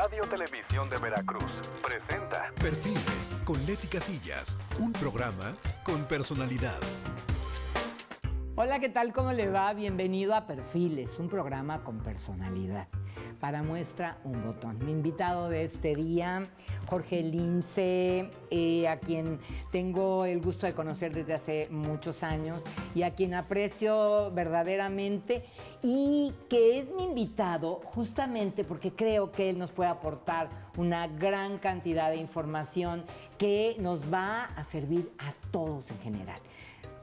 Radio Televisión de Veracruz presenta Perfiles con Leti Casillas, un programa con personalidad. Hola, ¿qué tal? ¿Cómo le va? Bienvenido a Perfiles, un programa con personalidad. Para muestra, un botón. Mi invitado de este día, Jorge Lince, a quien tengo el gusto de conocer desde hace muchos años y a quien aprecio verdaderamente y que es mi invitado justamente porque creo que él nos puede aportar una gran cantidad de información que nos va a servir a todos en general.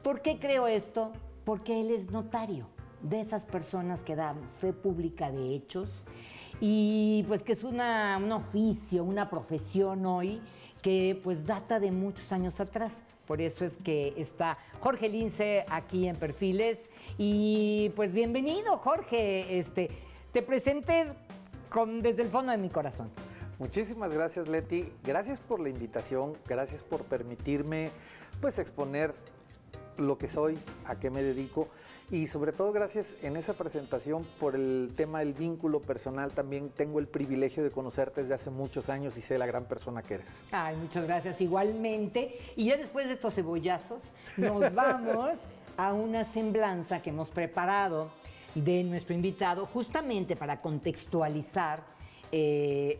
¿Por qué creo esto? Porque él es notario, de esas personas que dan fe pública de hechos y pues que es un oficio, una profesión hoy que pues data de muchos años atrás. Por eso es que está Jorge Lince aquí en Perfiles y pues bienvenido, Jorge. Te presenté desde el fondo de mi corazón. Muchísimas gracias, Leti. Gracias por la invitación, gracias por permitirme pues exponer lo que soy, a qué me dedico y sobre todo gracias en esa presentación por el tema del vínculo personal. También tengo el privilegio de conocerte desde hace muchos años y sé la gran persona que eres. Ay, muchas gracias, igualmente. Y ya después de estos cebollazos nos vamos a una semblanza que hemos preparado de nuestro invitado justamente para contextualizar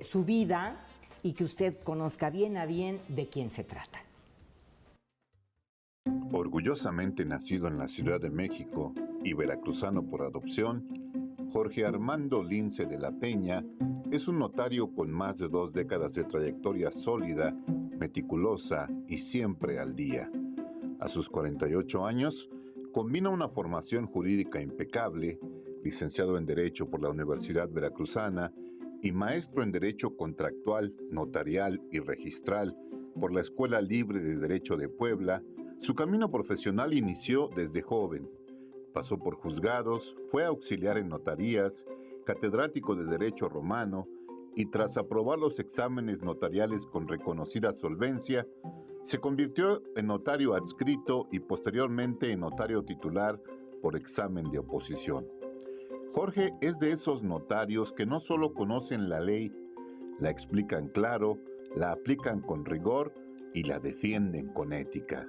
su vida y que usted conozca bien a bien de quién se trata. Orgullosamente nacido en la Ciudad de México y veracruzano por adopción, Jorge Armando Lince de la Peña es un notario con más de 2 décadas de trayectoria sólida, meticulosa y siempre al día. A sus 48 años, combina una formación jurídica impecable, licenciado en Derecho por la Universidad Veracruzana y maestro en Derecho Contractual, Notarial y Registral por la Escuela Libre de Derecho de Puebla. Su camino profesional inició desde joven. Pasó por juzgados, fue auxiliar en notarías, catedrático de Derecho Romano y tras aprobar los exámenes notariales con reconocida solvencia, se convirtió en notario adscrito y posteriormente en notario titular por examen de oposición. Jorge es de esos notarios que no solo conocen la ley, la explican claro, la aplican con rigor y la defienden con ética.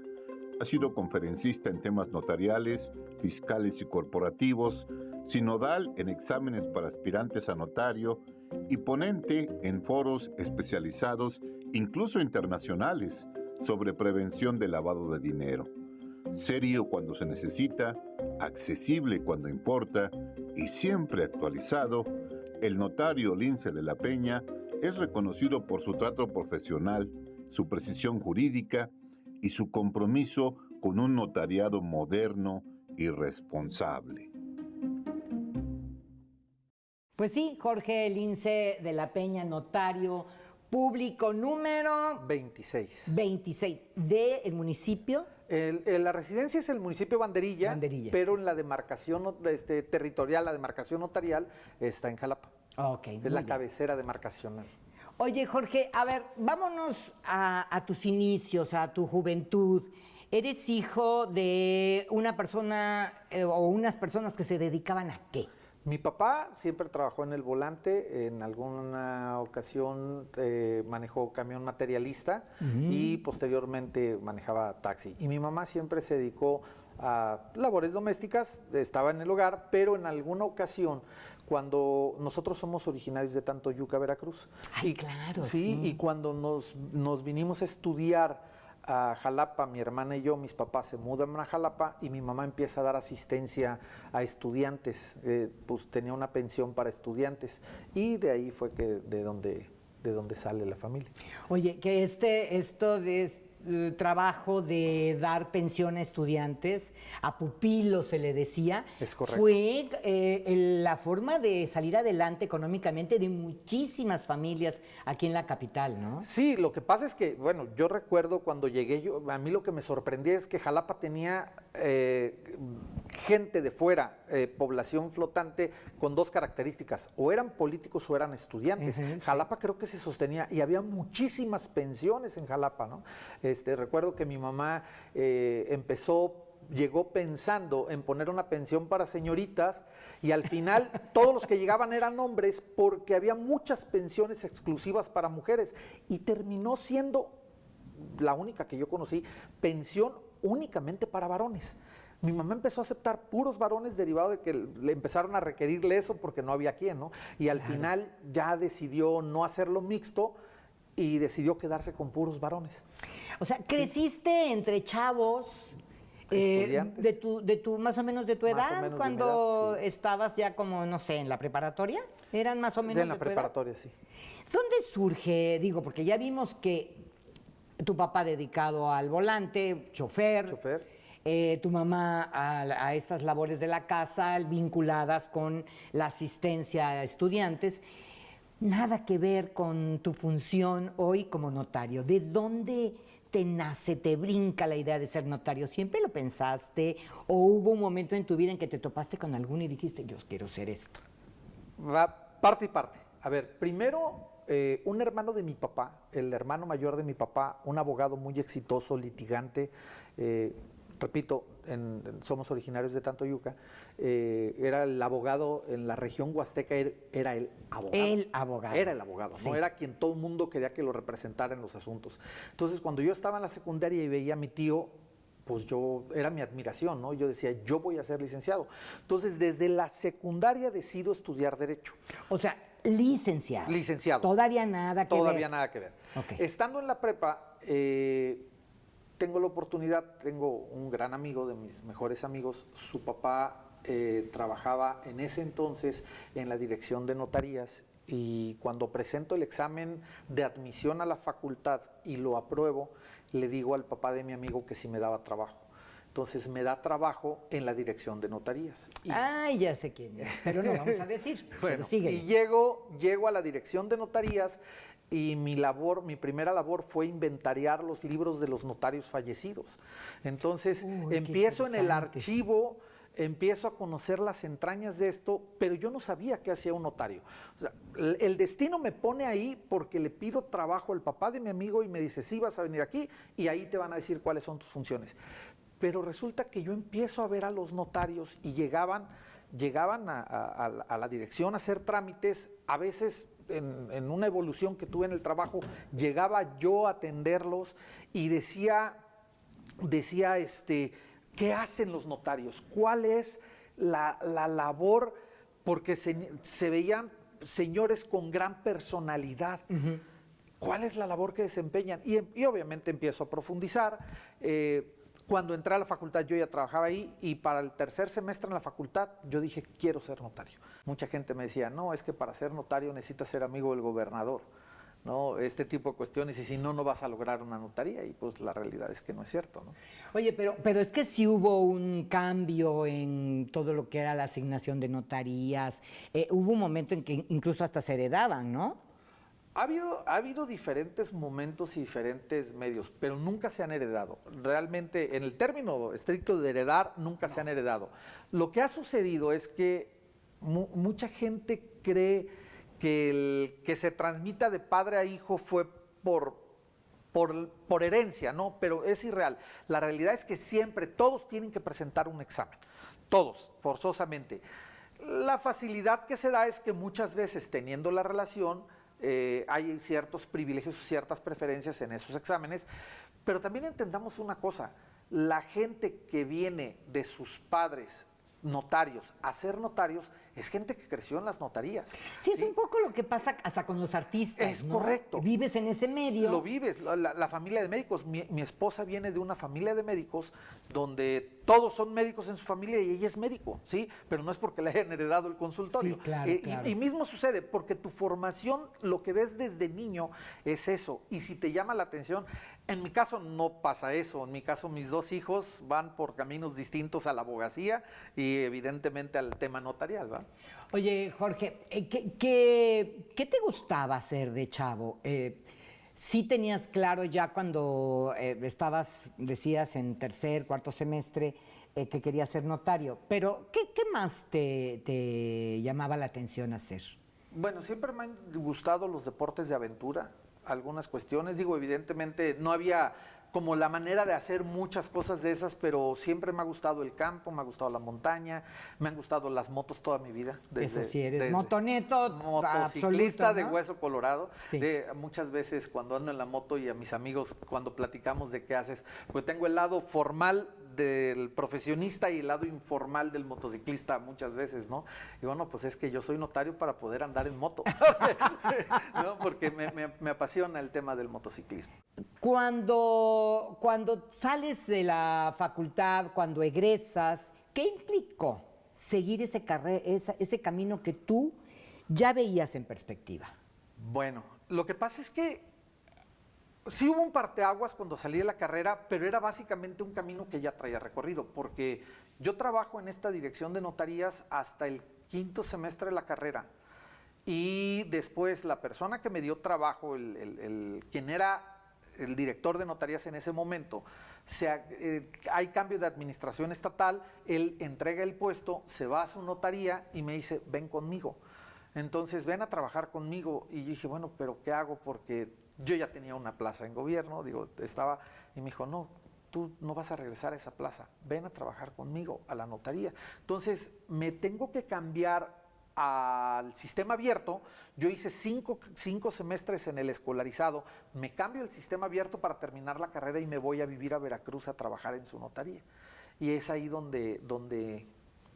Ha sido conferencista en temas notariales, fiscales y corporativos, sinodal en exámenes para aspirantes a notario y ponente en foros especializados, incluso internacionales, sobre prevención de lavado de dinero. Serio cuando se necesita, accesible cuando importa y siempre actualizado, el notario Lince de la Peña es reconocido por su trato profesional, su precisión jurídica y su compromiso con un notariado moderno y responsable. Pues sí, Jorge Lince de la Peña, notario público número 26 del municipio. La residencia es el municipio Banderilla, pero en la demarcación territorial, la demarcación notarial está en Jalapa. Okay, es la cabecera demarcacional. Oye, Jorge, a ver, vámonos a tus inicios, a tu juventud. ¿Eres hijo de una persona o unas personas que se dedicaban a qué? Mi papá siempre trabajó en el volante, en alguna ocasión manejó camión materialista y posteriormente manejaba taxi. Y mi mamá siempre se dedicó a labores domésticas, estaba en el hogar, pero en alguna ocasión, cuando nosotros somos originarios de Tantoyuca, Veracruz. Ay, claro, sí. Y cuando nos vinimos a estudiar a Jalapa, mi hermana y yo, mis papás se mudan a Jalapa y mi mamá empieza a dar asistencia a estudiantes, pues tenía una pensión para estudiantes y de ahí fue que de donde sale la familia. Oye, que esto de trabajo de dar pensión a estudiantes, a pupilos se le decía, es correcto. Fue la forma de salir adelante económicamente de muchísimas familias aquí en la capital, ¿no? Sí, lo que pasa es que, bueno, yo recuerdo cuando llegué, a mí lo que me sorprendía es que Jalapa tenía gente de fuera, población flotante con 2 características, o eran políticos o eran estudiantes. Sí. Jalapa creo que se sostenía y había muchísimas pensiones en Jalapa, ¿no? Recuerdo que mi mamá empezó llegó pensando en poner una pensión para señoritas y al final todos los que llegaban eran hombres porque había muchas pensiones exclusivas para mujeres y terminó siendo la única que yo conocí, pensión únicamente para varones. Mi mamá empezó a aceptar puros varones derivado de que le empezaron a requerirle eso porque no había quien, ¿no? Y al final ya decidió no hacerlo mixto y decidió quedarse con puros varones. O sea, creciste entre chavos Estudiantes. de tu más o menos de tu Más o edad, menos de mi cuando edad, sí. estabas ya como, no sé, en la preparatoria. ¿Eran más o menos En la de tu edad? preparatoria, sí. ¿Dónde surge? Digo, porque ya vimos que tu papá dedicado al volante, chofer. Tu mamá a estas labores de la casa vinculadas con la asistencia a estudiantes. Nada que ver con tu función hoy como notario. ¿De dónde te nace, te brinca la idea de ser notario? ¿Siempre lo pensaste o hubo un momento en tu vida en que te topaste con alguno y dijiste, yo quiero ser esto? Va parte y parte. A ver, primero, un hermano de mi papá, el hermano mayor de mi papá, un abogado muy exitoso, litigante, repito, somos originarios de Tantoyuca, era el abogado en la región huasteca, era el abogado. El abogado. Era el abogado, Sí. no era quien todo el mundo quería que lo representara en los asuntos. Entonces, cuando yo estaba en la secundaria y veía a mi tío, pues era mi admiración, ¿no? Yo decía, yo voy a ser licenciado. Entonces, desde la secundaria decido estudiar Derecho. O sea, licenciado. Licenciado. Todavía nada que ver. Todavía nada que ver. Ok. Estando en la prepa, tengo la oportunidad, tengo un gran amigo, de mis mejores amigos, su papá trabajaba en ese entonces en la dirección de notarías y cuando presento el examen de admisión a la facultad y lo apruebo, le digo al papá de mi amigo que sí me daba trabajo. Entonces me da trabajo en la dirección de notarías. Ay, ya sé quién es, pero no vamos a decir. Bueno, síguele. y llego a la dirección de notarías y mi primera labor fue inventariar los libros de los notarios fallecidos. Entonces Uy, empiezo en el interesante. archivo, empiezo a conocer las entrañas de esto, pero yo no sabía qué hacía un notario. O sea, el destino me pone ahí porque le pido trabajo al papá de mi amigo y me dice, sí, vas a venir aquí y ahí te van a decir cuáles son tus funciones. Pero resulta que yo empiezo a ver a los notarios y llegaban a la dirección a hacer trámites, a veces en una evolución que tuve en el trabajo, llegaba yo a atenderlos y decía, ¿qué hacen los notarios? ¿Cuál es la labor? Porque se veían señores con gran personalidad. ¿Cuál es la labor que desempeñan? Y obviamente empiezo a profundizar. Cuando entré a la facultad yo ya trabajaba ahí y para el tercer semestre en la facultad yo dije, quiero ser notario. Mucha gente me decía, no, es que para ser notario necesitas ser amigo del gobernador, ¿no? Este tipo de cuestiones y si no, no vas a lograr una notaría y pues la realidad es que no es cierto, ¿no? Oye, pero es que sí hubo un cambio en todo lo que era la asignación de notarías. Hubo un momento en que incluso hasta se heredaban, ¿no? Ha habido diferentes momentos y diferentes medios, pero nunca se han heredado. Realmente, en el término estricto de heredar, nunca se han heredado. Lo que ha sucedido es que mucha gente cree que el que se transmita de padre a hijo fue por herencia, ¿no? Pero es irreal. La realidad es que siempre todos tienen que presentar un examen. Todos, forzosamente. La facilidad que se da es que muchas veces, teniendo la relación, hay ciertos privilegios, ciertas preferencias en esos exámenes, pero también entendamos una cosa, la gente que viene de sus padres notarios a ser notarios es gente que creció en las notarías. Sí, es un poco lo que pasa hasta con los artistas, Es ¿no? correcto. Vives en ese medio. Lo vives, la familia de médicos. Mi esposa viene de una familia de médicos donde todos son médicos en su familia y ella es médico, ¿sí? Pero no es porque le hayan heredado el consultorio. Sí, claro, claro. Y mismo sucede, porque tu formación, lo que ves desde niño es eso. Y si te llama la atención, en mi caso no pasa eso. En mi caso mis dos hijos van por caminos distintos a la abogacía y evidentemente al tema notarial, ¿va? Oye, Jorge, ¿qué te gustaba hacer de chavo? ¿Sí tenías claro ya cuando decías en tercer, cuarto semestre, que querías ser notario? Pero, ¿qué más te llamaba la atención hacer? Bueno, siempre me han gustado los deportes de aventura, algunas cuestiones. Digo, evidentemente no había como la manera de hacer muchas cosas de esas, pero siempre me ha gustado el campo, me ha gustado la montaña, me han gustado las motos toda mi vida. Eso sí, eres motoneto, motociclista absoluto, de ¿no? hueso colorado. Sí. Muchas veces cuando ando en la moto y a mis amigos cuando platicamos de qué haces, pues tengo el lado formal del profesionista y el lado informal del motociclista muchas veces, ¿no? Y bueno, pues es que yo soy notario para poder andar en moto, ¿no? Porque me apasiona el tema del motociclismo. Cuando sales de la facultad, cuando egresas, ¿qué implicó seguir ese camino que tú ya veías en perspectiva? Bueno, lo que pasa es que sí hubo un parteaguas cuando salí de la carrera, pero era básicamente un camino que ya traía recorrido, porque yo trabajo en esta dirección de notarías hasta el 5º semestre de la carrera. Y después la persona que me dio trabajo, quien era el director de notarías en ese momento, hay cambio de administración estatal, él entrega el puesto, se va a su notaría y me dice, ven conmigo. Entonces, ven a trabajar conmigo. Y yo dije, bueno, pero ¿qué hago? Porque yo ya tenía una plaza en gobierno, y me dijo, no, tú no vas a regresar a esa plaza, ven a trabajar conmigo a la notaría. Entonces, me tengo que cambiar al sistema abierto. Yo hice 5 semestres en el escolarizado, me cambio al sistema abierto para terminar la carrera y me voy a vivir a Veracruz a trabajar en su notaría. Y es ahí donde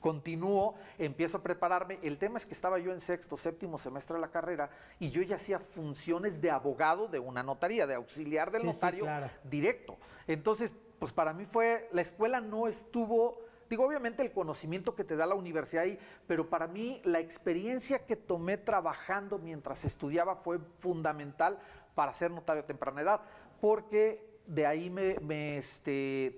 continúo, empiezo a prepararme. El tema es que estaba yo en 6º, 7º semestre de la carrera y yo ya hacía funciones de abogado de una notaría, de auxiliar del notario, claro, directo. Entonces, pues para mí la escuela no estuvo, obviamente el conocimiento que te da la universidad ahí, pero para mí la experiencia que tomé trabajando mientras estudiaba fue fundamental para ser notario a temprana edad, porque de ahí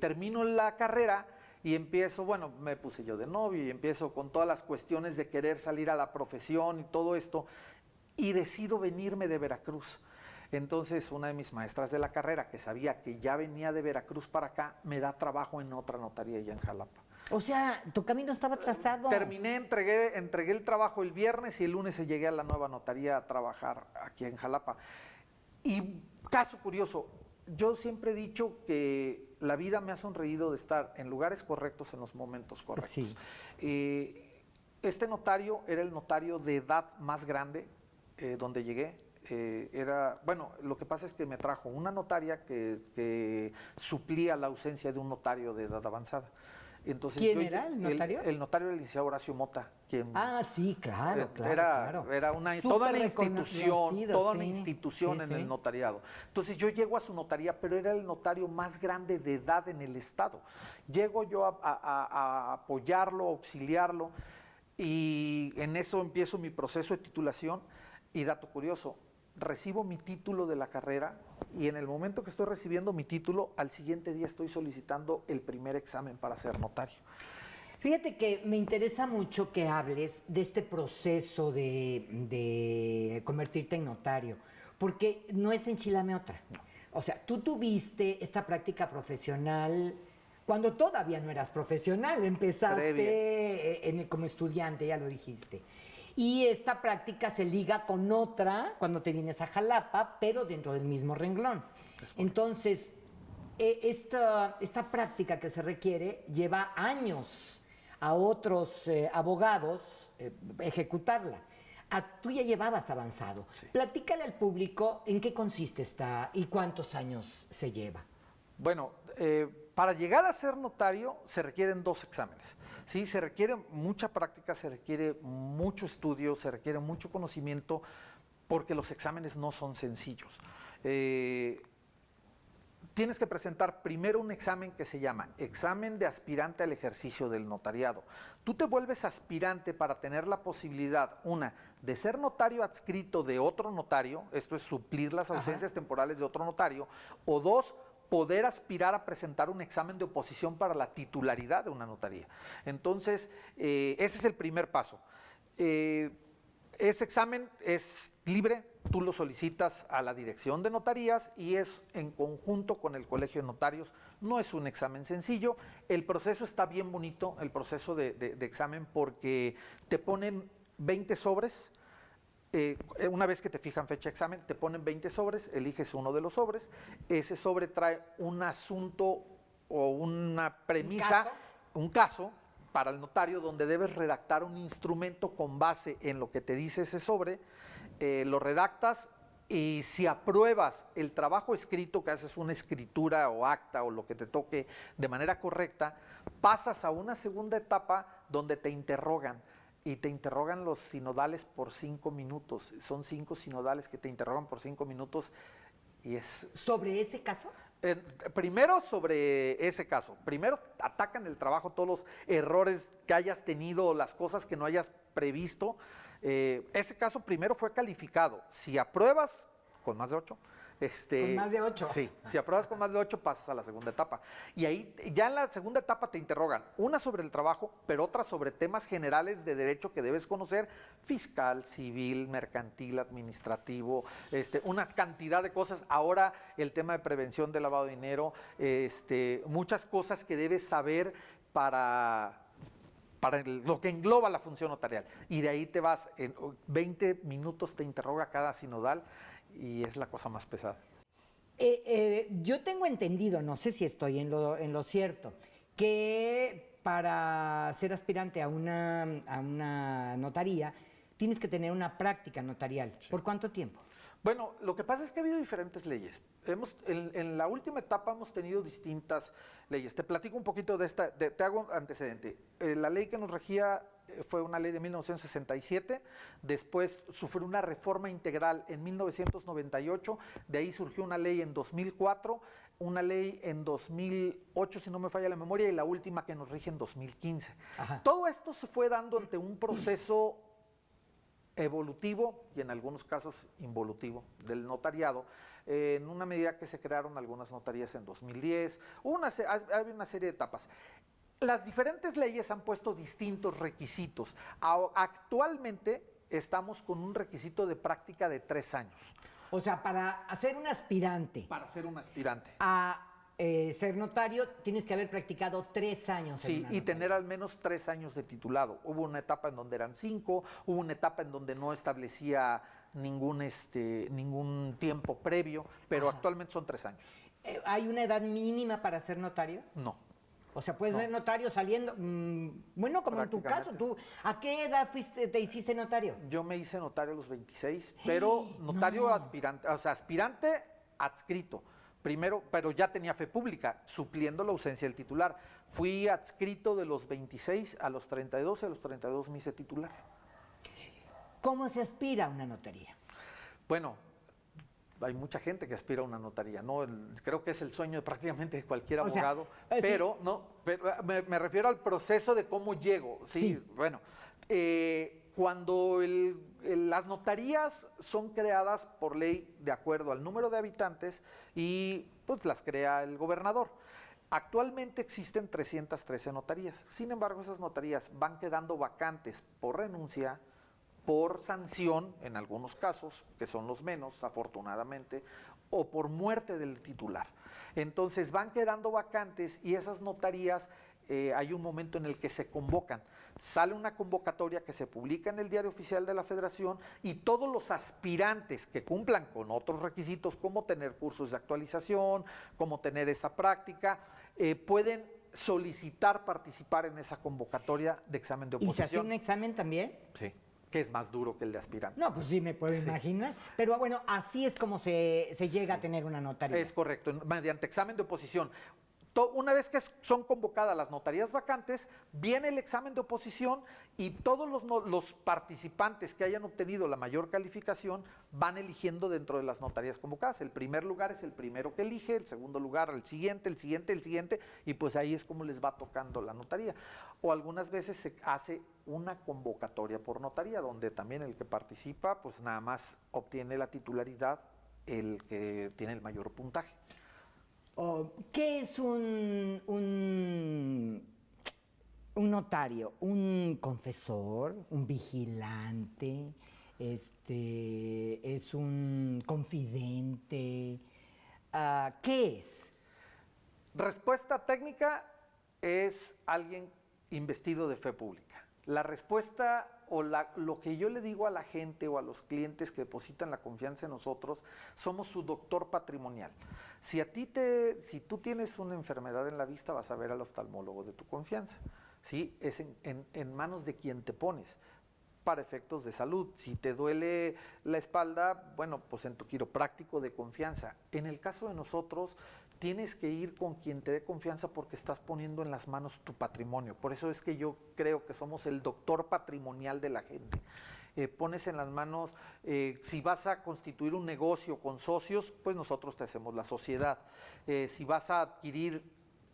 termino la carrera. Y empiezo, bueno, me puse yo de novio y empiezo con todas las cuestiones de querer salir a la profesión y todo esto, y decido venirme de Veracruz. Entonces, una de mis maestras de la carrera, que sabía que ya venía de Veracruz para acá, me da trabajo en otra notaría allá en Jalapa. O sea, tu camino estaba trazado. Terminé, entregué el trabajo el viernes y el lunes llegué a la nueva notaría a trabajar aquí en Jalapa. Y caso curioso, yo siempre he dicho que la vida me ha sonreído de estar en lugares correctos en los momentos correctos. Sí. Este notario era el notario de edad más grande donde llegué. Lo que pasa es que me trajo una notaria que suplía la ausencia de un notario de edad avanzada. Entonces, ¿quién era el notario? El notario era el licenciado Horacio Mota. Sí, claro. Era toda una institución en el notariado. Entonces yo llego a su notaría, pero era el notario más grande de edad en el estado. Llego yo a apoyarlo, a auxiliarlo, y en eso empiezo mi proceso de titulación. Y dato curioso, recibo mi título de la carrera, y en el momento que estoy recibiendo mi título, al siguiente día estoy solicitando el primer examen para ser notario. Fíjate que me interesa mucho que hables de este proceso de convertirte en notario, porque no es enchilame otra. No. O sea, tú tuviste esta práctica profesional cuando todavía no eras profesional, empezaste como estudiante, ya lo dijiste. Y esta práctica se liga con otra cuando te vienes a Jalapa, pero dentro del mismo renglón. Entonces, esta práctica que se requiere lleva años a otros abogados ejecutarla. Tú ya llevabas avanzado. Sí. Platícale al público en qué consiste esta y cuántos años se lleva. Bueno, para llegar a ser notario se requieren 2 exámenes. Sí, se requiere mucha práctica, se requiere mucho estudio, se requiere mucho conocimiento, porque los exámenes no son sencillos. Tienes que presentar primero un examen que se llama examen de aspirante al ejercicio del notariado. Tú te vuelves aspirante para tener la posibilidad, de ser notario adscrito de otro notario, esto es suplir las ausencias temporales de otro notario, o 2, poder aspirar a presentar un examen de oposición para la titularidad de una notaría. Entonces, ese es el primer paso. Ese examen es libre, tú lo solicitas a la dirección de notarías y es en conjunto con el Colegio de Notarios. No es un examen sencillo, el proceso está bien bonito, el proceso de examen, porque te ponen 20 sobres, una vez que te fijan fecha de examen, te ponen 20 sobres, eliges uno de los sobres, ese sobre trae un asunto o una premisa, un caso para el notario donde debes redactar un instrumento con base en lo que te dice ese sobre, lo redactas y si apruebas el trabajo escrito, que haces una escritura o acta o lo que te toque de manera correcta, pasas a una segunda etapa donde te interrogan. Y te interrogan los sinodales por 5 minutos. Son 5 sinodales que te interrogan por 5 minutos y es... ¿Sobre ese caso? Primero sobre ese caso. Primero atacan el trabajo, todos los errores que hayas tenido, las cosas que no hayas previsto. Ese caso primero fue calificado. Si apruebas con más de 8... ¿Con más de 8? Sí, si apruebas con más de 8 pasas a la segunda etapa. Y ahí, ya en la segunda etapa te interrogan, una sobre el trabajo, pero otra sobre temas generales de derecho que debes conocer, fiscal, civil, mercantil, administrativo, una cantidad de cosas. Ahora el tema de prevención del lavado de dinero, muchas cosas que debes saber para lo que engloba la función notarial. Y de ahí te vas, en 20 minutos te interroga cada sinodal, y es la cosa más pesada. Yo tengo entendido, no sé si estoy en lo cierto, que para ser aspirante a una notaría tienes que tener una práctica notarial. Sí. ¿Por cuánto tiempo? Bueno, lo que pasa es que ha habido diferentes leyes. En la última etapa hemos tenido distintas leyes. Te platico un poquito de esta, te hago antecedente. La ley que nos regía fue una ley de 1967, después sufrió una reforma integral en 1998, de ahí surgió una ley en 2004, una ley en 2008, si no me falla la memoria, y la última que nos rige en 2015. Ajá. Todo esto se fue dando ante un proceso evolutivo y en algunos casos involutivo del notariado, en una medida que se crearon algunas notarías en 2010, había una serie de etapas. Las diferentes leyes han puesto distintos requisitos. Actualmente estamos con un requisito de práctica de 3 años. O sea, para ser un aspirante. Para ser un aspirante. A ser notario tienes que haber practicado 3 años. Sí, y tener al menos 3 años de titulado. Hubo una etapa en donde eran 5, hubo una etapa en donde no establecía ningún tiempo previo, pero actualmente son 3 años. ¿Hay una edad mínima para ser notario? No. O sea, puedes ser notario saliendo, bueno, como en tu caso, ¿tú a qué edad te hiciste notario? Yo me hice notario a los 26, pero notario aspirante, o sea, aspirante adscrito. Primero, pero ya tenía fe pública, supliendo la ausencia del titular. Fui adscrito de los 26 a los 32, y a los 32 me hice titular. ¿Cómo se aspira a una notaría? Bueno, hay mucha gente que aspira a una notaría, ¿no? Creo que es el sueño de prácticamente cualquier abogado, pero sí. No, me refiero al proceso de cómo llego, ¿sí? Bueno, cuando las notarías son creadas por ley de acuerdo al número de habitantes y pues las crea el gobernador. Actualmente existen 313 notarías, sin embargo esas notarías van quedando vacantes por renuncia, por sanción, en algunos casos, que son los menos, afortunadamente, o por muerte del titular. Entonces van quedando vacantes y esas notarías, hay un momento en el que se convocan. Sale una convocatoria que se publica en el Diario Oficial de la Federación y todos los aspirantes que cumplan con otros requisitos, como tener cursos de actualización, como tener esa práctica, pueden solicitar participar en esa convocatoria de examen de oposición. ¿Y se hace un examen también? Sí. Que es más duro que el de aspirante. No, pues sí, me puedo imaginar. Pero bueno, así es como se llega a tener una notaría. Es correcto, mediante examen de oposición. Una vez que son convocadas las notarías vacantes, viene el examen de oposición y todos los participantes que hayan obtenido la mayor calificación van eligiendo dentro de las notarías convocadas. El primer lugar es el primero que elige, el segundo lugar el siguiente, y pues ahí es como les va tocando la notaría. O algunas veces se hace una convocatoria por notaría, donde también el que participa pues nada más obtiene la titularidad el que tiene el mayor puntaje. ¿Qué es un notario? ¿Un confesor? ¿Un vigilante? ¿Es un confidente? ¿Qué es? Respuesta técnica es alguien investido de fe pública. La respuesta lo que yo le digo a la gente o a los clientes que depositan la confianza en nosotros, somos su doctor patrimonial. Si tú tienes una enfermedad en la vista, vas a ver al oftalmólogo de tu confianza, ¿sí? Es en manos de quien te pones para efectos de salud. Si te duele la espalda, bueno, pues en tu quiropráctico de confianza. En el caso de nosotros, tienes que ir con quien te dé confianza porque estás poniendo en las manos tu patrimonio. Por eso es que yo creo que somos el doctor patrimonial de la gente. Pones en las manos, si vas a constituir un negocio con socios, pues nosotros te hacemos la sociedad. Si vas a adquirir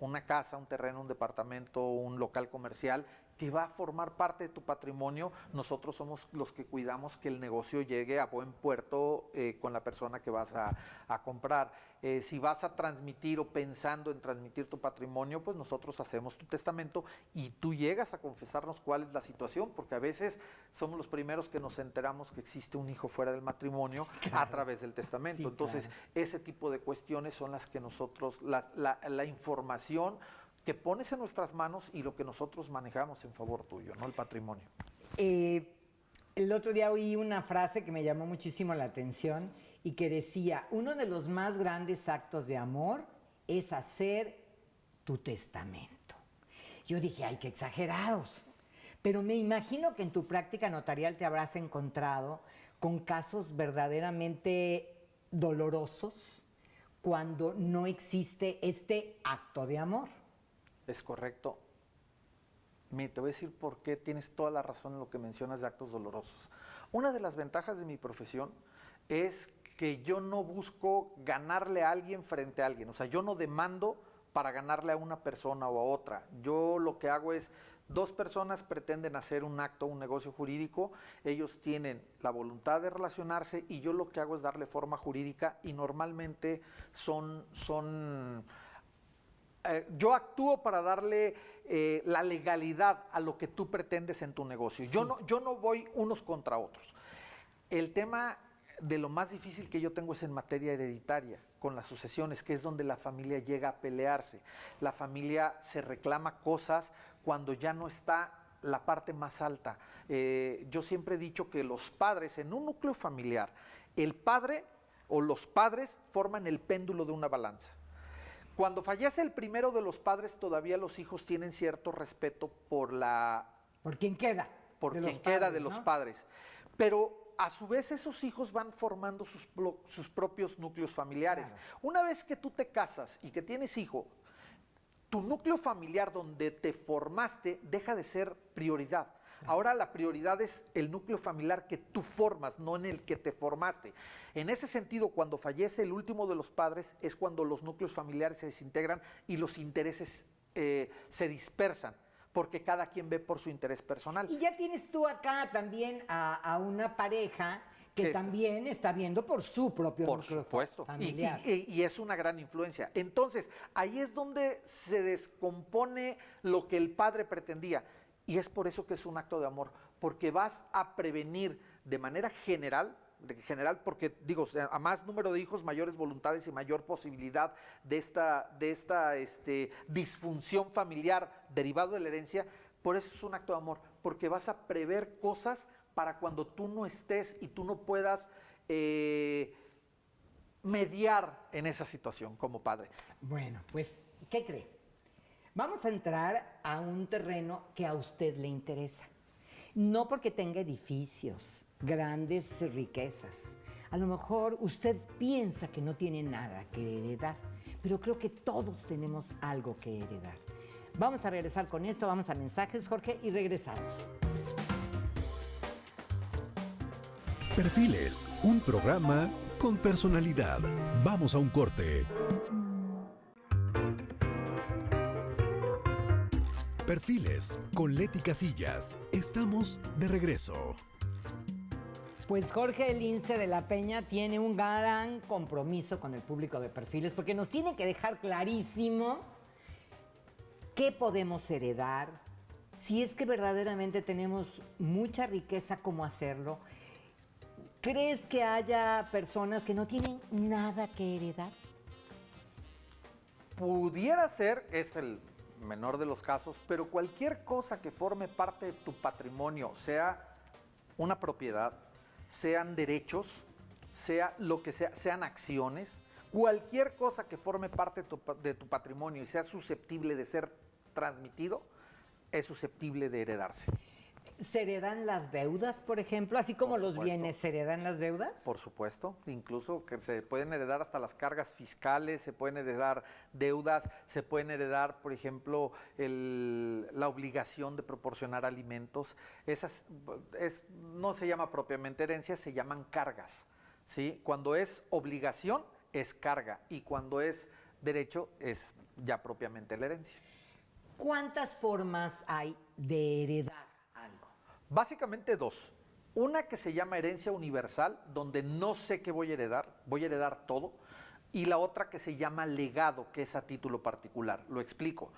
una casa, un terreno, un departamento, un local comercial que va a formar parte de tu patrimonio, nosotros somos los que cuidamos que el negocio llegue a buen puerto con la persona que vas a comprar. Si vas a transmitir o pensando en transmitir tu patrimonio, pues nosotros hacemos tu testamento y tú llegas a confesarnos cuál es la situación, porque a veces somos los primeros que nos enteramos que existe un hijo fuera del matrimonio a través del testamento. Sí, entonces, claro. ese tipo de cuestiones son las que nosotros, la información que pones en nuestras manos y lo que nosotros manejamos en favor tuyo, ¿no? El patrimonio. El otro día oí una frase que me llamó muchísimo la atención y que decía, uno de los más grandes actos de amor es hacer tu testamento. Yo dije, ay, qué exagerados. Pero me imagino que en tu práctica notarial te habrás encontrado con casos verdaderamente dolorosos cuando no existe este acto de amor. Es correcto. Te voy a decir por qué tienes toda la razón en lo que mencionas de actos dolorosos. Una de las ventajas de mi profesión es que yo no busco ganarle a alguien frente a alguien. O sea, yo no demando para ganarle a una persona o a otra. Yo lo que hago es, dos personas pretenden hacer un acto, un negocio jurídico, ellos tienen la voluntad de relacionarse y yo lo que hago es darle forma jurídica y normalmente yo actúo para darle la legalidad a lo que tú pretendes en tu negocio. Sí. Yo no voy unos contra otros. El tema de lo más difícil que yo tengo es en materia hereditaria, con las sucesiones, que es donde la familia llega a pelearse. La familia se reclama cosas cuando ya no está la parte más alta. Yo siempre he dicho que los padres, en un núcleo familiar, el padre o los padres forman el péndulo de una balanza. Cuando fallece el primero de los padres, todavía los hijos tienen cierto respeto por quien queda. Por quien queda de los padres. Pero a su vez esos hijos van formando sus propios núcleos familiares. Claro. Una vez que tú te casas y que tienes hijo, tu núcleo familiar donde te formaste deja de ser prioridad. Ahora la prioridad es el núcleo familiar que tú formas, no en el que te formaste. En ese sentido, cuando fallece el último de los padres, es cuando los núcleos familiares se desintegran y los intereses se dispersan, porque cada quien ve por su interés personal. Y ya tienes tú acá también a una pareja que también está viendo por su propio núcleo familiar. Y es una gran influencia. Entonces, ahí es donde se descompone lo que el padre pretendía. Y es por eso que es un acto de amor, porque vas a prevenir de manera general, porque digo, a más número de hijos, mayores voluntades y mayor posibilidad de esta disfunción familiar derivado de la herencia. Por eso es un acto de amor, porque vas a prever cosas para cuando tú no estés y tú no puedas mediar en esa situación como padre. Bueno, pues, ¿qué cree? Vamos a entrar a un terreno que a usted le interesa. No porque tenga edificios, grandes riquezas. A lo mejor usted piensa que no tiene nada que heredar, pero creo que todos tenemos algo que heredar. Vamos a regresar con esto, vamos a mensajes, Jorge, y regresamos. Perfiles, un programa con personalidad. Vamos a un corte. Perfiles con Leti Casillas. Estamos de regreso. Pues Jorge Lince de la Peña tiene un gran compromiso con el público de Perfiles porque nos tiene que dejar clarísimo qué podemos heredar, si es que verdaderamente tenemos mucha riqueza, cómo hacerlo. ¿Crees que haya personas que no tienen nada que heredar? Pudiera ser, es el menor de los casos, pero cualquier cosa que forme parte de tu patrimonio, sea una propiedad, sean derechos, sea lo que sea, sean acciones, cualquier cosa que forme parte de tu patrimonio y sea susceptible de ser transmitido, es susceptible de heredarse. ¿Se heredan las deudas, por ejemplo? Así como Por los supuesto. bienes, ¿se heredan las deudas? Por supuesto, incluso que se pueden heredar hasta las cargas fiscales, se pueden heredar deudas, se pueden heredar, por ejemplo, la obligación de proporcionar alimentos. Esas no se llama propiamente herencia, se llaman cargas, ¿sí? Cuando es obligación, es carga, y cuando es derecho, es ya propiamente la herencia. ¿Cuántas formas hay de heredar algo? Básicamente dos. Una que se llama herencia universal, donde no sé qué voy a heredar todo. Y la otra que se llama legado, que es a título particular. Lo explico.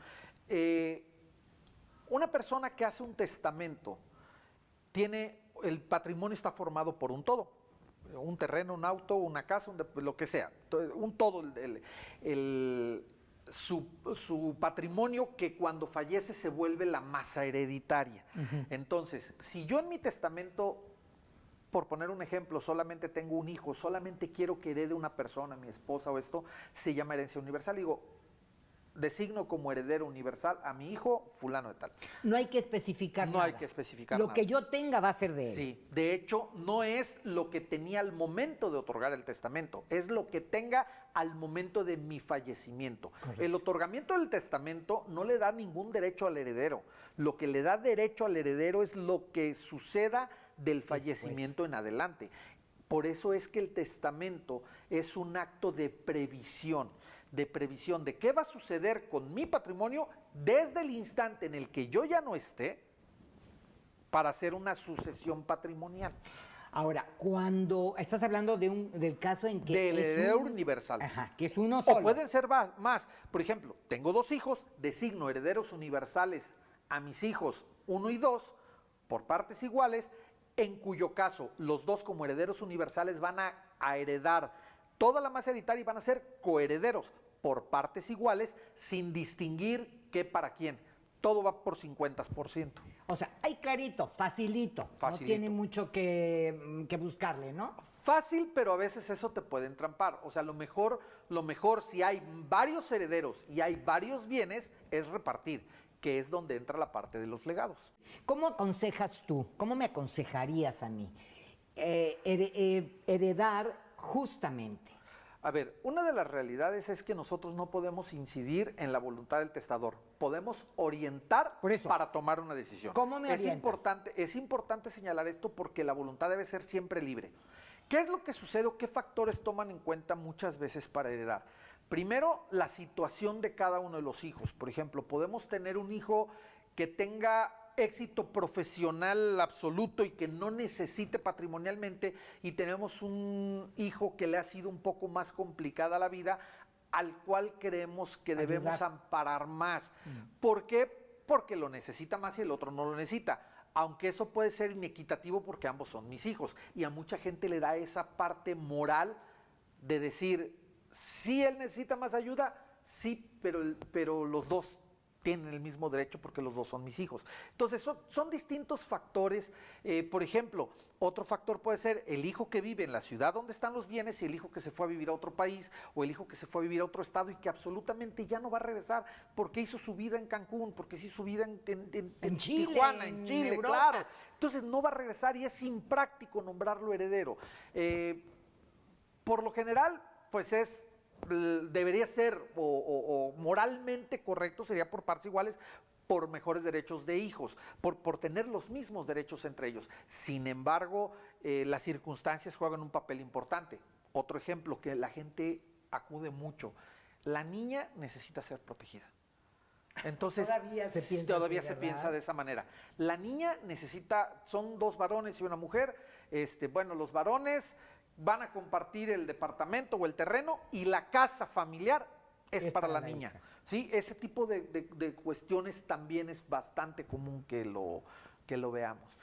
Una persona que hace un testamento, el patrimonio está formado por un todo. Un terreno, un auto, una casa, lo que sea. Un todo, su patrimonio, que cuando fallece se vuelve la masa hereditaria. Entonces, si yo en mi testamento, por poner un ejemplo, solamente tengo un hijo, solamente quiero que herede una persona, mi esposa o esto, se llama herencia universal. Digo, designo como heredero universal a mi hijo fulano de tal. No hay que especificar nada. No hay que especificar Lo nada. que yo tenga va a ser de él. Sí, de hecho, no es lo que tenía al momento de otorgar el testamento, es lo que tenga al momento de mi fallecimiento. Correcto. El otorgamiento del testamento no le da ningún derecho al heredero. Lo que le da derecho al heredero es lo que suceda del fallecimiento en adelante. Por eso es que el testamento es un acto de previsión de qué va a suceder con mi patrimonio desde el instante en el que yo ya no esté, para hacer una sucesión patrimonial. Ahora, cuando estás hablando del caso en que del heredero universal. Ajá, que es uno solo. O pueden ser más. Por ejemplo, tengo 2 hijos, designo herederos universales a mis hijos 1 y 2 por partes iguales, en cuyo caso los 2 como herederos universales van a heredar toda la masa hereditaria y van a ser coherederos por partes iguales, sin distinguir qué para quién. Todo va por 50%. O sea, ahí clarito, facilito. No tiene mucho que buscarle, ¿no? Fácil, pero a veces eso te puede entrampar. O sea, lo mejor si hay varios herederos y hay varios bienes, es repartir, que es donde entra la parte de los legados. ¿Cómo aconsejas tú? ¿Cómo me aconsejarías a mí heredar justamente? A ver, una de las realidades es que nosotros no podemos incidir en la voluntad del testador. Podemos orientar para tomar una decisión. ¿Cómo me orientas? Es importante señalar esto porque la voluntad debe ser siempre libre. ¿Qué es lo que sucede o qué factores toman en cuenta muchas veces para heredar? Primero, la situación de cada uno de los hijos. Por ejemplo, podemos tener un hijo que tenga éxito profesional absoluto y que no necesite patrimonialmente, y tenemos un hijo que le ha sido un poco más complicada la vida, al cual creemos que debemos amparar más. ¿Por qué? Porque lo necesita más y el otro no lo necesita. Aunque eso puede ser inequitativo porque ambos son mis hijos, y a mucha gente le da esa parte moral de decir, si él necesita más ayuda, sí, pero los dos tienen el mismo derecho porque los dos son mis hijos. Entonces son distintos factores. Por ejemplo, otro factor puede ser el hijo que vive en la ciudad donde están los bienes y el hijo que se fue a vivir a otro país, o el hijo que se fue a vivir a otro estado y que absolutamente ya no va a regresar porque hizo su vida en Cancún, porque hizo su vida en Chile, Tijuana, en Chile, Europa. claro. Entonces no va a regresar y es impráctico nombrarlo heredero. Por lo general, pues debería ser, o moralmente correcto sería por partes iguales, por mejores derechos de hijos, por tener los mismos derechos entre ellos. Sin embargo, las circunstancias juegan un papel importante. Otro ejemplo que la gente acude mucho: la niña necesita ser protegida. Entonces, todavía se piensa de esa manera. La niña necesita, son 2 varones y una mujer, los varones van a compartir el departamento o el terreno, y la casa familiar es para la niña. ¿Sí? Ese tipo de cuestiones también es bastante común que lo veamos.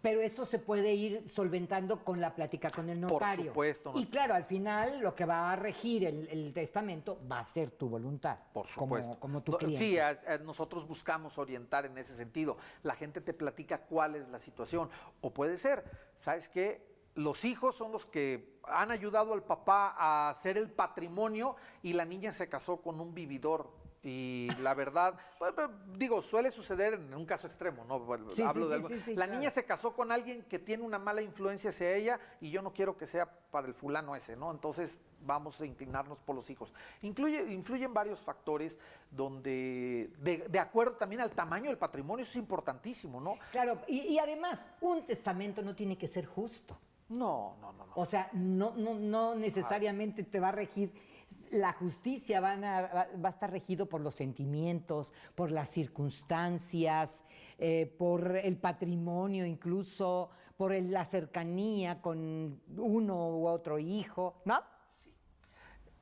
Pero esto se puede ir solventando con la plática con el notario. Por supuesto. Y claro, al final lo que va a regir el testamento va a ser tu voluntad. Por supuesto. Como tu cliente. Sí, nosotros buscamos orientar en ese sentido. La gente te platica cuál es la situación. O puede ser, ¿sabes qué? Los hijos son los que han ayudado al papá a hacer el patrimonio y la niña se casó con un vividor. Y la verdad, digo, suele suceder en un caso extremo, ¿no? Sí, Hablo sí, de algo. sí, La claro. niña se casó con alguien que tiene una mala influencia hacia ella y yo no quiero que sea para el fulano ese, ¿no? Entonces vamos a inclinarnos por los hijos. Influyen varios factores donde, de acuerdo también al tamaño del patrimonio, eso es importantísimo, ¿no? Claro, y además, un testamento no tiene que ser justo. No. O sea, no necesariamente te va a regir. La justicia va a estar regido por los sentimientos, por las circunstancias, por el patrimonio incluso, por la cercanía con uno u otro hijo, ¿no?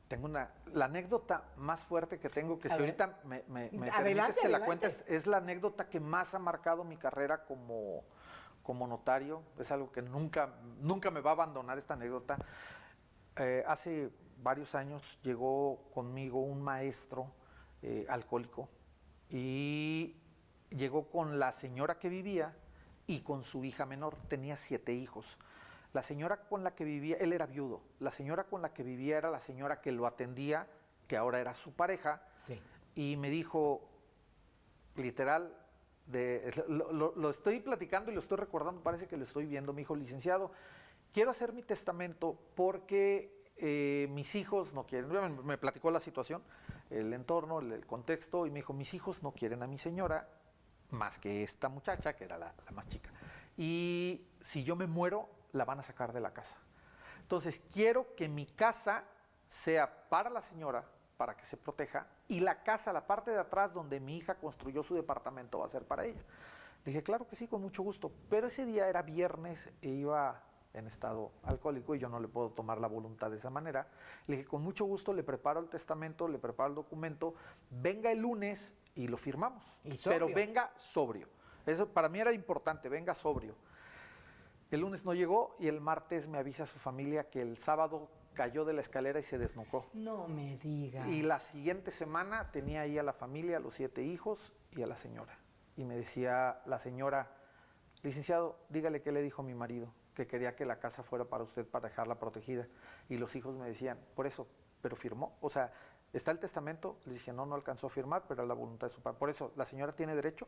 Tengo la anécdota más fuerte que tengo, que A si ver. ahorita me Adelante, permites que la adelante. cuentes, es la anécdota que más ha marcado mi carrera como notario. Es algo que nunca me va a abandonar esta anécdota. Hace varios años llegó conmigo un maestro alcohólico y llegó con la señora que vivía y con su hija menor. Tenía 7 hijos. La señora con la que vivía, él era viudo, la señora con la que vivía era la señora que lo atendía, que ahora era su pareja, Sí. y me dijo, literal, lo estoy platicando y lo estoy recordando, parece que lo estoy viendo, me dijo, licenciado, quiero hacer mi testamento porque mis hijos no quieren. Me platicó la situación, el entorno, el contexto, y me dijo, mis hijos no quieren a mi señora más que esta muchacha, que era la más chica. Y si yo me muero, la van a sacar de la casa. Entonces, quiero que mi casa sea para la señora, para que se proteja, y la casa, la parte de atrás donde mi hija construyó su departamento, va a ser para ella. Le dije, claro que sí, con mucho gusto. Pero ese día era viernes e iba en estado alcohólico y yo no le puedo tomar la voluntad de esa manera. Le dije, con mucho gusto, le preparo el testamento, le preparo el documento, venga el lunes y lo firmamos. Y sobrio. Pero venga sobrio. Eso para mí era importante, venga sobrio. El lunes no llegó y el martes me avisa su familia que el sábado cayó de la escalera y se desnucó. No me digas. Y la siguiente semana tenía ahí a la familia, a los 7 hijos y a la señora. Y me decía la señora, licenciado, dígale qué le dijo mi marido, que quería que la casa fuera para usted, para dejarla protegida. Y los hijos me decían, por eso, pero firmó. O sea, ¿está el testamento? Les dije, no alcanzó a firmar, pero era la voluntad de su padre. Por eso, ¿la señora tiene derecho?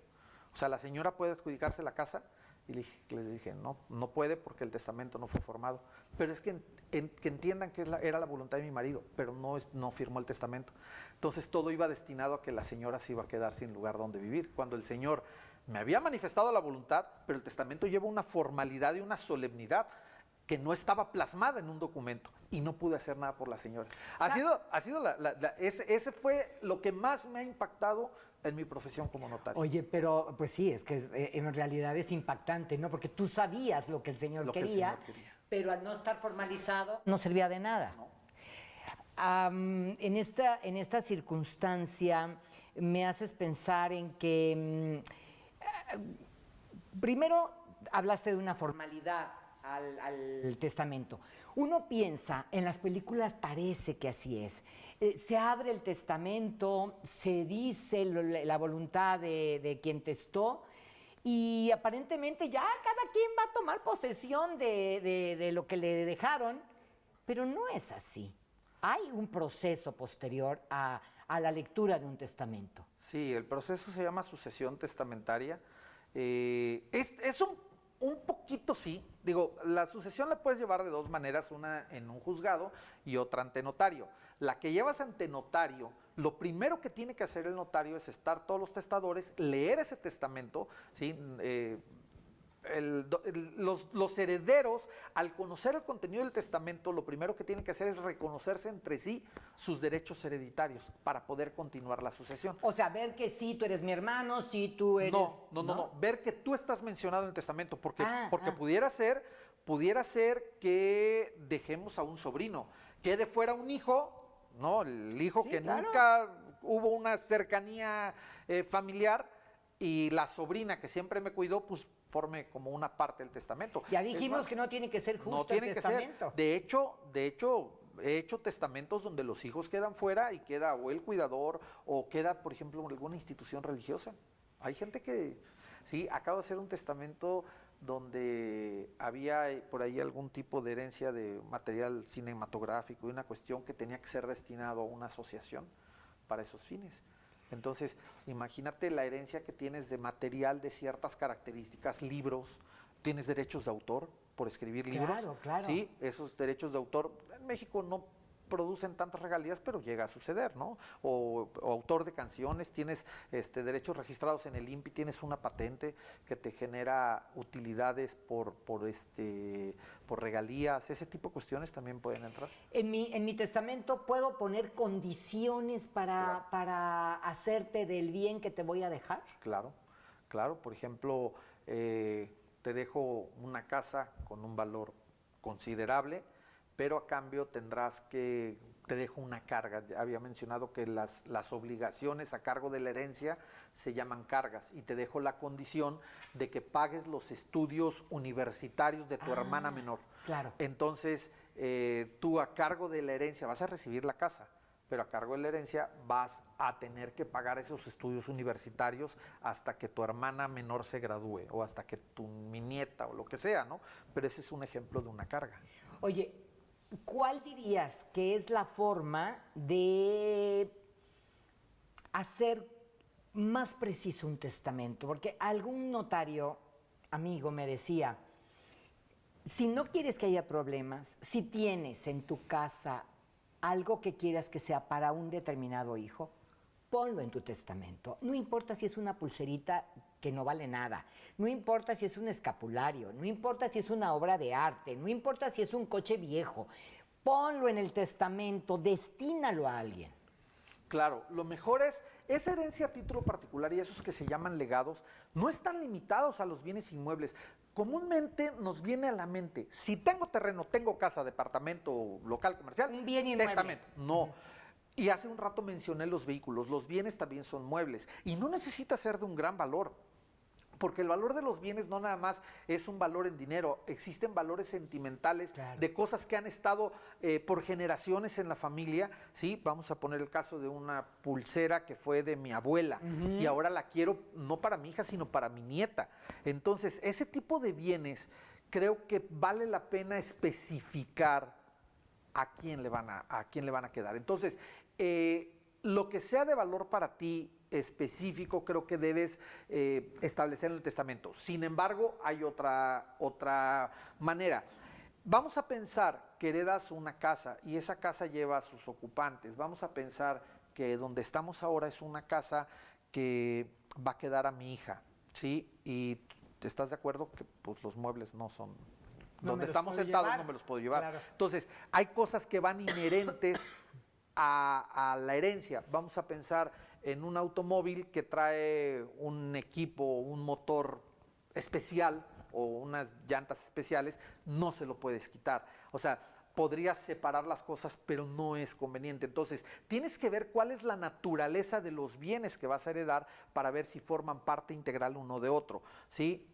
O sea, ¿la señora puede adjudicarse la casa? Y les dije, no puede porque el testamento no fue formado. Pero es que entiendan que era la voluntad de mi marido, pero no firmó el testamento. Entonces todo iba destinado a que la señora se iba a quedar sin lugar donde vivir. Cuando el señor me había manifestado la voluntad, pero el testamento lleva una formalidad y una solemnidad que no estaba plasmada en un documento y no pude hacer nada por la señora. Ese fue lo que más me ha impactado en mi profesión como notario. Oye, pero pues sí, es que en realidad es impactante, ¿no? Porque tú sabías lo que el señor quería, pero al no estar formalizado no servía de nada. No. En esta circunstancia me haces pensar en que primero hablaste de una formalidad al testamento. Uno piensa, en las películas parece que así es. Se abre el testamento, se dice la voluntad de quien testó y aparentemente ya cada quien va a tomar posesión de lo que le dejaron, pero no es así. Hay un proceso posterior a la lectura de un testamento. Sí, el proceso se llama sucesión testamentaria. Es un poquito sí. Digo, la sucesión la puedes llevar de dos maneras, una en un juzgado y otra ante notario. La que llevas ante notario, lo primero que tiene que hacer el notario es estar todos los testadores, leer ese testamento, ¿sí? Los herederos, al conocer el contenido del testamento, lo primero que tienen que hacer es reconocerse entre sí sus derechos hereditarios para poder continuar la sucesión. O sea, ver que sí, tú eres mi hermano, sí, tú eres... No. Ver que tú estás mencionado en el testamento, porque pudiera ser que dejemos a un sobrino, quede fuera un hijo, ¿no? El hijo Sí, que claro. nunca hubo una cercanía familiar y la sobrina que siempre me cuidó, pues conforme como una parte del testamento. Ya Es dijimos más, que no tiene que ser justo no tiene el que testamento. ser. De hecho, he hecho testamentos donde los hijos quedan fuera y queda o el cuidador o queda, por ejemplo, alguna institución religiosa. Hay gente que, sí, acabo de hacer un testamento donde había por ahí algún tipo de herencia de material cinematográfico y una cuestión que tenía que ser destinado a una asociación para esos fines. Entonces, imagínate la herencia que tienes de material de ciertas características, libros, tienes derechos de autor por escribir libros. Claro, claro. Sí, esos derechos de autor en México no producen tantas regalías, pero llega a suceder, ¿no? O autor de canciones, tienes derechos registrados en el INPI, tienes una patente que te genera utilidades por regalías, ese tipo de cuestiones también pueden entrar. En mi testamento puedo poner condiciones para hacerte del bien que te voy a dejar. Claro, claro. Por ejemplo, te dejo una casa con un valor considerable, pero a cambio te dejo una carga. Ya había mencionado que las obligaciones a cargo de la herencia se llaman cargas y te dejo la condición de que pagues los estudios universitarios de tu hermana menor. Claro. Entonces, tú a cargo de la herencia vas a recibir la casa, pero a cargo de la herencia vas a tener que pagar esos estudios universitarios hasta que tu hermana menor se gradúe o hasta que mi nieta o lo que sea, ¿no? Pero ese es un ejemplo de una carga. Oye, ¿cuál dirías que es la forma de hacer más preciso un testamento? Porque algún notario amigo me decía, si no quieres que haya problemas, si tienes en tu casa algo que quieras que sea para un determinado hijo, ponlo en tu testamento. No importa si es una pulserita que no vale nada, no importa si es un escapulario, no importa si es una obra de arte, no importa si es un coche viejo, ponlo en el testamento, destínalo a alguien. Claro, lo mejor es, esa herencia a título particular y esos que se llaman legados, no están limitados a los bienes inmuebles. Comúnmente nos viene a la mente, si tengo terreno, tengo casa, departamento, local comercial, Un bien inmueble. testamento. No. Y hace un rato mencioné los vehículos, los bienes también son muebles y no necesita ser de un gran valor. Porque el valor de los bienes no nada más es un valor en dinero, existen valores sentimentales de cosas que han estado por generaciones en la familia, ¿sí? Vamos a poner el caso de una pulsera que fue de mi abuela y ahora la quiero no para mi hija, sino para mi nieta. Entonces, ese tipo de bienes creo que vale la pena especificar a quién le van a quedar. Entonces, lo que sea de valor para ti, específico, creo que debes establecer en el testamento. Sin embargo, hay otra manera. Vamos a pensar que heredas una casa y esa casa lleva a sus ocupantes. Vamos a pensar que donde estamos ahora es una casa que va a quedar a mi hija, ¿sí? Y ¿estás de acuerdo que pues, los muebles no son... donde estamos sentados no me los puedo llevar. Claro. Entonces, hay cosas que van inherentes a la herencia. Vamos a pensar en un automóvil que trae un equipo, un motor especial o unas llantas especiales, no se lo puedes quitar. O sea, podrías separar las cosas, pero no es conveniente. Entonces, tienes que ver cuál es la naturaleza de los bienes que vas a heredar para ver si forman parte integral uno de otro, ¿sí?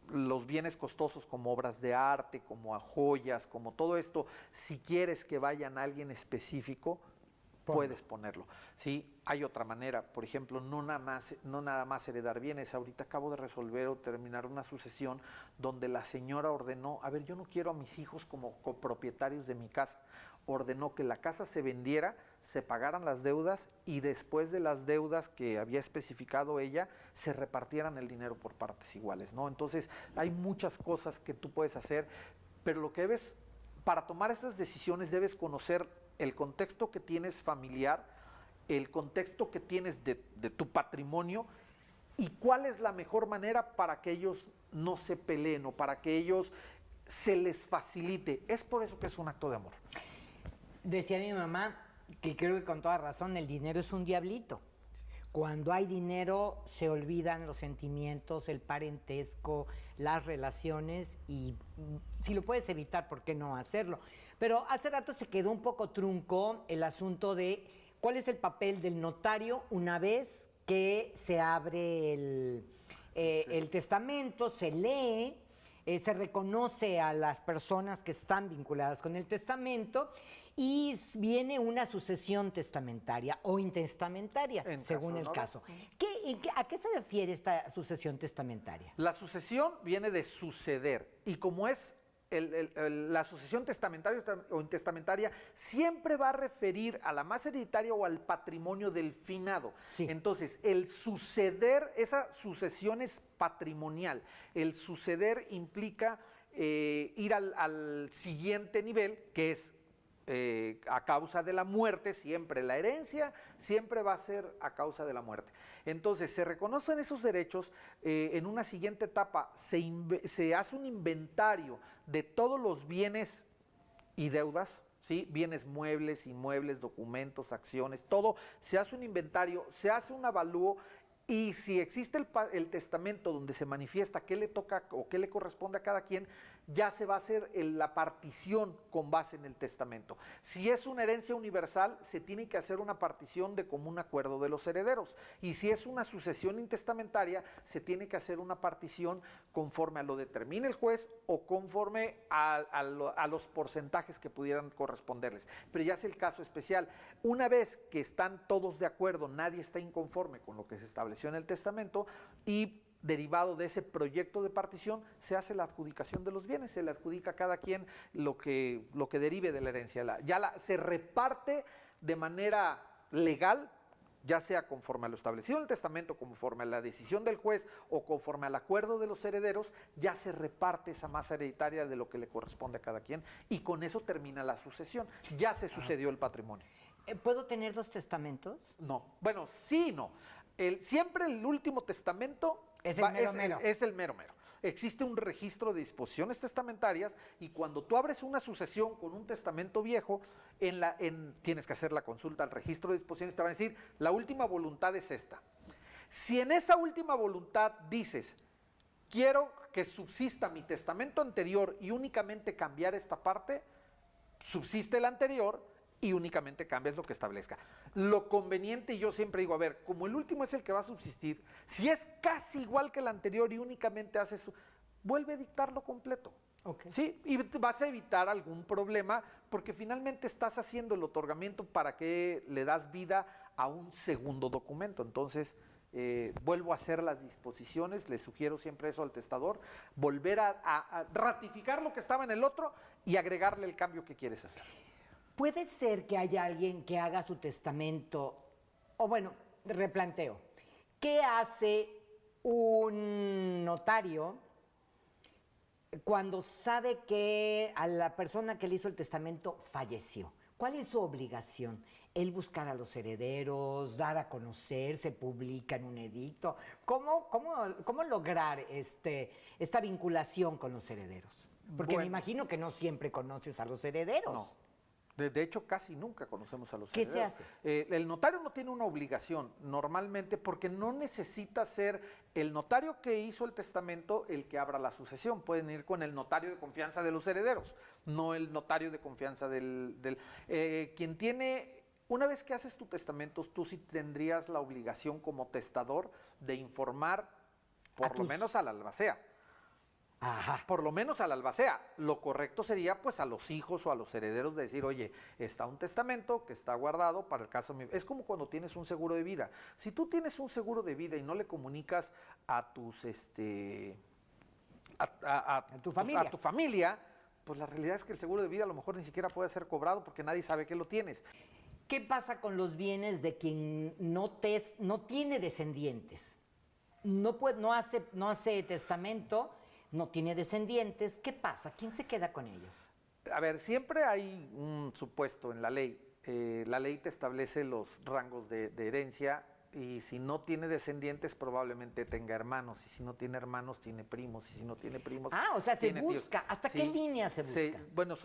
Los bienes costosos como obras de arte, como joyas, como todo esto, si quieres que vayan a alguien específico, puedes ponerlo. Sí, hay otra manera. Por ejemplo, no nada más heredar bienes. Ahorita acabo de resolver o terminar una sucesión donde la señora ordenó, a ver, yo no quiero a mis hijos como copropietarios de mi casa. Ordenó que la casa se vendiera, se pagaran las deudas y después de las deudas que había especificado ella, se repartieran el dinero por partes iguales, ¿no? Entonces, hay muchas cosas que tú puedes hacer, pero lo que debes, para tomar esas decisiones, debes conocer el contexto que tienes familiar, el contexto que tienes de tu patrimonio y cuál es la mejor manera para que ellos no se peleen o para que ellos se les facilite. Es por eso que es un acto de amor. Decía mi mamá, que creo que con toda razón, el dinero es un diablito. Cuando hay dinero se olvidan los sentimientos, el parentesco, las relaciones y si lo puedes evitar, ¿por qué no hacerlo? Pero hace rato se quedó un poco trunco el asunto de cuál es el papel del notario una vez que se abre El testamento se lee, se reconoce a las personas que están vinculadas con el testamento y viene una sucesión testamentaria o intestamentaria, según el caso. ¿A qué se refiere esta sucesión testamentaria? La sucesión viene de suceder y como es la sucesión testamentaria o intestamentaria siempre va a referir a la masa hereditaria o al patrimonio del finado. Sí. Entonces, el suceder, esa sucesión es patrimonial. El suceder implica ir al siguiente nivel, que es a causa de la muerte, siempre la herencia siempre va a ser a causa de la muerte. Entonces, se reconocen esos derechos, en una siguiente etapa se hace un inventario de todos los bienes y deudas, ¿sí? Bienes muebles, inmuebles, documentos, acciones, todo, se hace un inventario, se hace un avalúo. Y si existe el testamento donde se manifiesta qué le toca o qué le corresponde a cada quien, ya se va a hacer la partición con base en el testamento. Si es una herencia universal, se tiene que hacer una partición de común acuerdo de los herederos. Y si es una sucesión intestamentaria, se tiene que hacer una partición conforme a lo determine el juez o conforme a los porcentajes que pudieran corresponderles. Pero ya es el caso especial. Una vez que están todos de acuerdo, nadie está inconforme con lo que se estableció en el testamento y derivado de ese proyecto de partición se hace la adjudicación de los bienes, se le adjudica a cada quien lo que derive de la herencia. Se reparte de manera legal, ya sea conforme a lo establecido en el testamento, conforme a la decisión del juez o conforme al acuerdo de los herederos, ya se reparte esa masa hereditaria de lo que le corresponde a cada quien y con eso termina la sucesión, ya se sucedió el patrimonio. ¿Puedo tener 2 testamentos? No, bueno, sí y no. Siempre el último testamento es el mero mero. Existe un registro de disposiciones testamentarias y cuando tú abres una sucesión con un testamento viejo, tienes que hacer la consulta al registro de disposiciones, te van a decir, la última voluntad es esta. Si en esa última voluntad dices, quiero que subsista mi testamento anterior y únicamente cambiar esta parte, subsiste el anterior y únicamente cambias lo que establezca. Lo conveniente, y yo siempre digo, a ver, como el último es el que va a subsistir, si es casi igual que el anterior y únicamente haces eso, vuelve a dictarlo completo. Okay. Sí, y vas a evitar algún problema porque finalmente estás haciendo el otorgamiento para que le das vida a un segundo documento. Entonces, vuelvo a hacer las disposiciones, le sugiero siempre eso al testador, volver a ratificar lo que estaba en el otro y agregarle el cambio que quieres hacer. ¿Puede ser que haya alguien que haga su testamento, o bueno, replanteo, ¿qué hace un notario cuando sabe que a la persona que le hizo el testamento falleció? ¿Cuál es su obligación? ¿El buscar a los herederos, dar a conocer, se publica en un edicto? ¿Cómo lograr esta vinculación con los herederos? Porque me imagino que no siempre conoces a los herederos. No. De hecho, casi nunca conocemos a los herederos. ¿Qué se hace? El notario no tiene una obligación normalmente porque no necesita ser el notario que hizo el testamento el que abra la sucesión. Pueden ir con el notario de confianza de los herederos, no el notario de confianza quien tiene. Una vez que haces tu testamento, tú sí tendrías la obligación como testador de informar por lo menos al albacea. Ajá. Por lo menos al albacea. Lo correcto sería pues a los hijos o a los herederos de decir, oye, está un testamento que está guardado para el caso de mi... Es como cuando tienes un seguro de vida. Si tú tienes un seguro de vida y no le comunicas a tus a tu familia, pues la realidad es que el seguro de vida a lo mejor ni siquiera puede ser cobrado porque nadie sabe que lo tienes. ¿Qué pasa con los bienes de quien no tiene descendientes? No hace testamento, no tiene descendientes. ¿Qué pasa? ¿Quién se queda con ellos? A ver, siempre hay un supuesto en la ley. La ley te establece los rangos de herencia y si no tiene descendientes probablemente tenga hermanos, y si no tiene hermanos tiene primos, y si no tiene primos o sea, se tiene busca. tíos. ¿Hasta qué línea se busca? Bueno,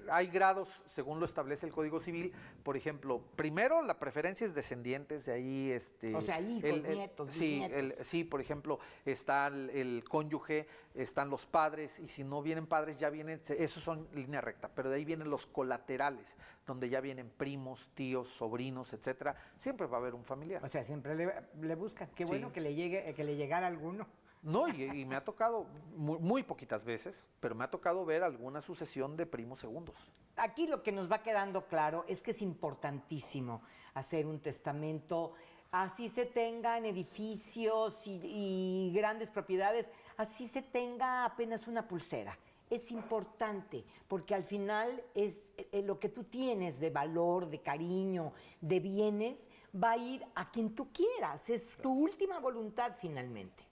hay grados según lo establece el Código Civil. Por ejemplo, primero la preferencia es descendientes, de ahí o sea, hijos, nietos, bisnietos. Sí, por ejemplo, está el cónyuge, están los padres, y si no vienen padres ya vienen, esos son línea recta, pero de ahí vienen los colaterales, donde ya vienen primos, tíos, sobrinos, etcétera, siempre va a haber un familiar. O sea, siempre le buscan. Qué Sí. bueno que le llegara alguno. No, y me ha tocado, muy poquitas veces, pero me ha tocado ver alguna sucesión de primos segundos. Aquí lo que nos va quedando claro es que es importantísimo hacer un testamento, así se tengan edificios y grandes propiedades, así se tenga apenas una pulsera. Es importante, porque al final es lo que tú tienes de valor, de cariño, de bienes, va a ir a quien tú quieras. Es tu última voluntad finalmente.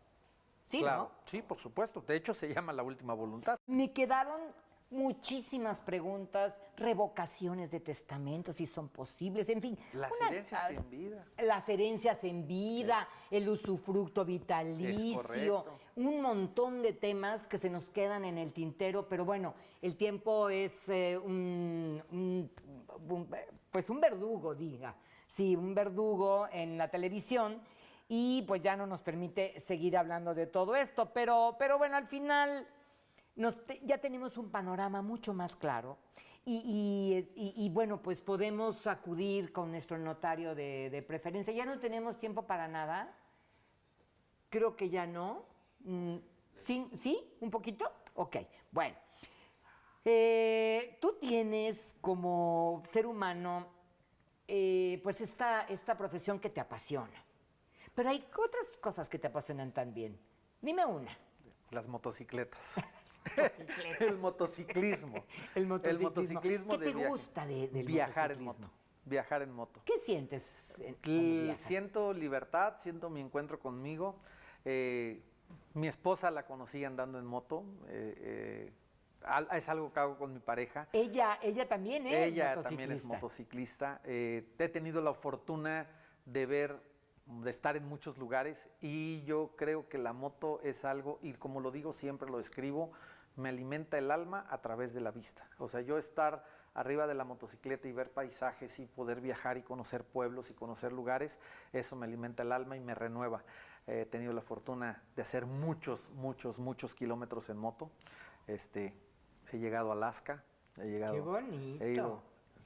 ¿Sí, Claro, no? sí, por supuesto. De hecho, se llama La Última Voluntad. Me quedaron muchísimas preguntas, revocaciones de testamentos, si son posibles, en fin. Las herencias en vida. Las herencias en vida, el usufructo vitalicio, correcto. un montón de temas que se nos quedan en el tintero, pero bueno, el tiempo es pues un verdugo, diga. Sí, un verdugo en la televisión y pues ya no nos permite seguir hablando de todo esto, pero bueno, al final ya tenemos un panorama mucho más claro y bueno, pues podemos acudir con nuestro notario de preferencia. Ya no tenemos tiempo para nada. Creo que ya no. ¿Sí? ¿Sí? ¿Un poquito? Ok, bueno. Tú tienes como ser humano pues esta profesión que te apasiona. Pero hay otras cosas que te apasionan también. Dime una. Las motocicletas. Motocicleta. El motociclismo. El motociclismo. ¿Qué de te gusta del viajar en motociclismo? moto. Viajar en moto. ¿Qué sientes cuando viajas? Siento libertad, siento mi encuentro conmigo. Mi esposa la conocí andando en moto. Es algo que hago con mi pareja. Ella también es Ella motociclista. también es motociclista. He tenido la fortuna de estar en muchos lugares y yo creo que la moto es algo, y como lo digo siempre, lo escribo, me alimenta el alma a través de la vista. O sea, yo estar arriba de la motocicleta y ver paisajes y poder viajar y conocer pueblos y conocer lugares, eso me alimenta el alma y me renueva. He tenido la fortuna de hacer muchos kilómetros en moto. He llegado a Alaska, ¡Qué bonito! he ido a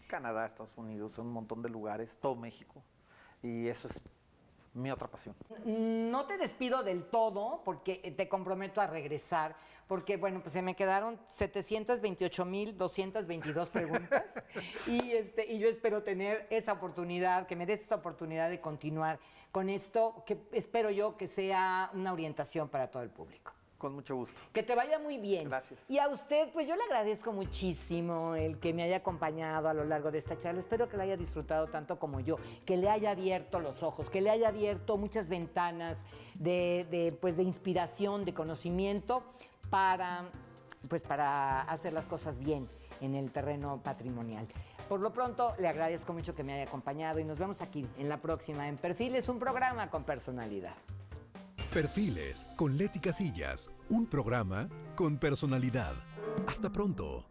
Canadá, Estados Unidos, a un montón de lugares, todo México. Y eso es mi otra pasión. No te despido del todo porque te comprometo a regresar, porque bueno, pues se me quedaron 728,222 preguntas y yo espero tener esa oportunidad, que me des esa oportunidad de continuar con esto, que espero yo que sea una orientación para todo el público. Con mucho gusto. Que te vaya muy bien. Gracias. Y a usted, pues yo le agradezco muchísimo el que me haya acompañado a lo largo de esta charla. Espero que la haya disfrutado tanto como yo, que le haya abierto los ojos, que le haya abierto muchas ventanas de inspiración, de conocimiento para hacer las cosas bien en el terreno patrimonial. Por lo pronto, le agradezco mucho que me haya acompañado y nos vemos aquí en la próxima en Perfiles, un programa con personalidad. Perfiles con Leti Casillas, un programa con personalidad. Hasta pronto.